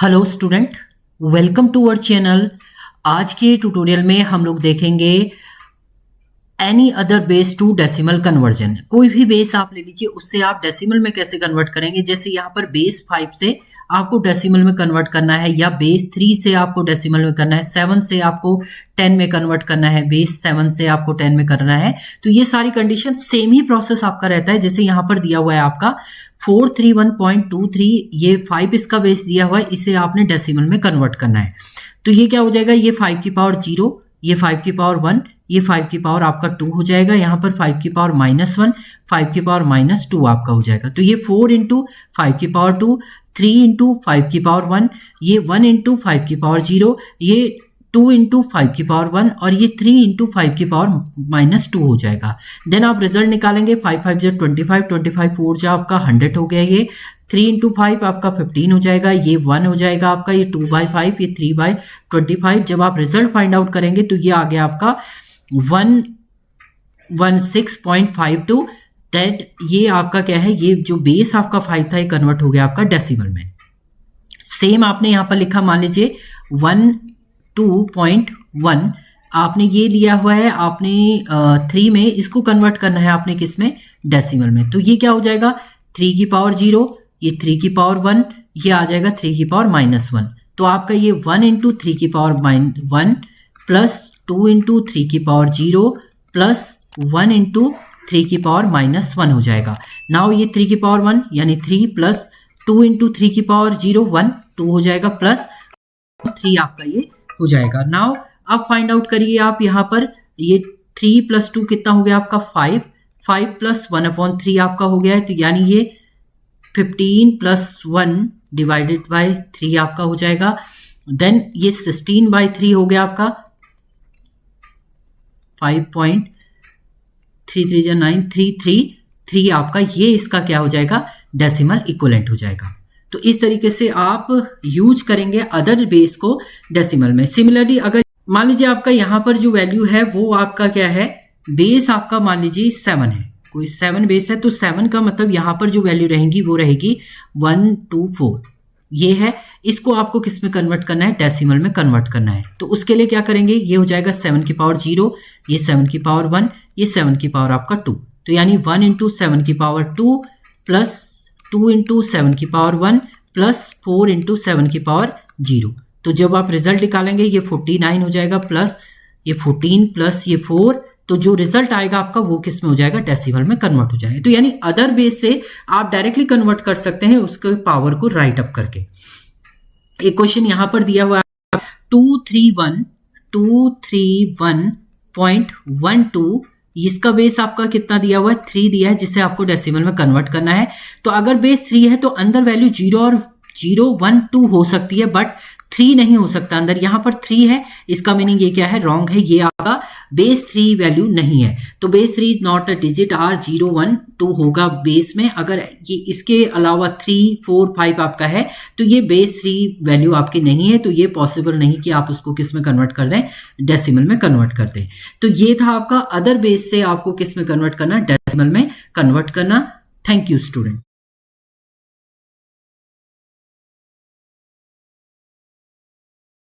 Hello student, welcome to our channel. आज के tutorial में हम लोग देखेंगे any other base to decimal conversion. कोई भी बेस आप ले लीजिए, उससे आप डेसिमल में कैसे कन्वर्ट करेंगे। जैसे यहाँ पर बेस 5 से आपको डेसिमल में कन्वर्ट करना है, या बेस 3 से आपको डेसिमल में करना है, 7 से आपको 10 में कन्वर्ट करना है, बेस 7 से आपको 10 में करना है। तो ये सारी कंडीशन सेम ही प्रोसेस आपका रहता है। जैसे यहाँ पर दिया हुआ है आपका 431.23, ये 5 इसका बेस दिया हुआ है, इसे आपने डेसिमल में कन्वर्ट करना है। तो ये क्या हो जाएगा, ये 5 की पावर 0, ये 5 की पावर 1, ये 5 की पावर आपका 2 हो जाएगा। यहाँ पर 5 की पावर -1, 5 की पावर -2 आपका हो जाएगा। तो ये 4 इंटू 5 की पावर 2, 3 इंटू 5 की पावर 1, ये 1 इंटू 5 की पावर 0, ये 2 इंटू 5 की पावर 1, और ये 3 इंटू 5 की पावर -2 हो जाएगा। देन आप रिजल्ट निकालेंगे, 5 5 जो 25, 25 4 जो आपका 100 हो गया। ये 3 इंटू 5 आपका 15 हो जाएगा, ये 1 हो जाएगा आपका, ये 2/5, ये 3/25। जब आप रिजल्ट फाइंड आउट करेंगे तो ये आ गया आपका 116.52। दैट ये आपका क्या है, ये जो बेस आपका 5 था ये कन्वर्ट हो गया आपका डेसिमल में। सेम आपने यहाँ पर लिखा, मान लीजिए 12.1 आपने ये लिया हुआ है, आपने 3 में इसको कन्वर्ट करना है आपने किस में, डेसिमल में। तो ये क्या हो जाएगा, 3 की पावर 0, ये 3 की पावर 1, ये आ जाएगा 3 की पावर -1। तो आपका ये 1 इंटू 3 की पावर 1 प्लस 2 इंटू 3 की पावर 0 प्लस 1 इंटू 3 की पावर -1 हो जाएगा। नाउ ये 3 की पावर 1 यानी 3 प्लस 2 इंटू 3 की पावर 0 1 2 हो जाएगा, प्लस 3 आपका ये हो जाएगा। नाउ अब फाइंड आउट करिए आप यहाँ पर, ये 3 प्लस 2 कितना हो गया आपका 5, 5 प्लस 1/3 आपका हो गया है। तो यानी ये 15 प्लस 1 डिवाइडेड बाय 3 आपका हो जाएगा। देन ये 16/3 हो गया आपका, 5.33 9 333 आपका, ये इसका क्या हो जाएगा, डेसिमल इक्विवेलेंट हो जाएगा। तो इस तरीके से आप यूज करेंगे अदर बेस को डेसिमल में। सिमिलरली अगर मान लीजिए आपका यहाँ पर जो वैल्यू है वो आपका क्या है, बेस आपका मान लीजिए 7 है, कोई 7 बेस है, तो 7 का मतलब यहाँ पर जो वैल्यू रहेगी वो रहेगी 124, ये है। इसको आपको किस में कन्वर्ट करना है, डेसिमल में कन्वर्ट करना है। तो उसके लिए क्या करेंगे, ये हो जाएगा 7 की पावर 0, ये 7 की पावर 1, ये 7 की पावर आपका 2। तो यानी 1 इंटू 7 की पावर 2 प्लस 2 इंटू 7 की पावर 1 प्लस 4 इंटू 7 की पावर 0। तो जब आप रिजल्ट निकालेंगे ये 49 हो जाएगा, प्लस ये 14 प्लस ये 4, तो जो रिजल्ट आएगा आपका वो किस में हो जाएगा, डेसिमल में कन्वर्ट हो जाएगा। तो यानी अदर बेस से आप डायरेक्टली कन्वर्ट कर सकते हैं उसके पावर को राइट अप करके। एक क्वेश्चन यहां पर दिया हुआ है 231.12, इसका बेस आपका कितना दिया हुआ है, 3 दिया है, जिसे आपको डेसिमल में कन्वर्ट करना है। तो अगर बेस 3 है तो अंदर वैल्यू 0 और 0 1 2 हो सकती है, बट 3 नहीं हो सकता अंदर। यहाँ पर 3 है, इसका मीनिंग ये क्या है, रॉन्ग है, ये आपका बेस 3 वैल्यू नहीं है। तो base 3 not a digit, or 0 1 2 होगा बेस में। अगर ये इसके अलावा 3 4 5 आपका है तो ये बेस 3 वैल्यू आपकी नहीं है, तो ये पॉसिबल नहीं कि आप उसको किस में कन्वर्ट कर दें, डेसिमल में कन्वर्ट कर दें। तो ये था आपका अदर बेस से आपको किस में कन्वर्ट करना, डेसिमल में कन्वर्ट करना। Thank you student.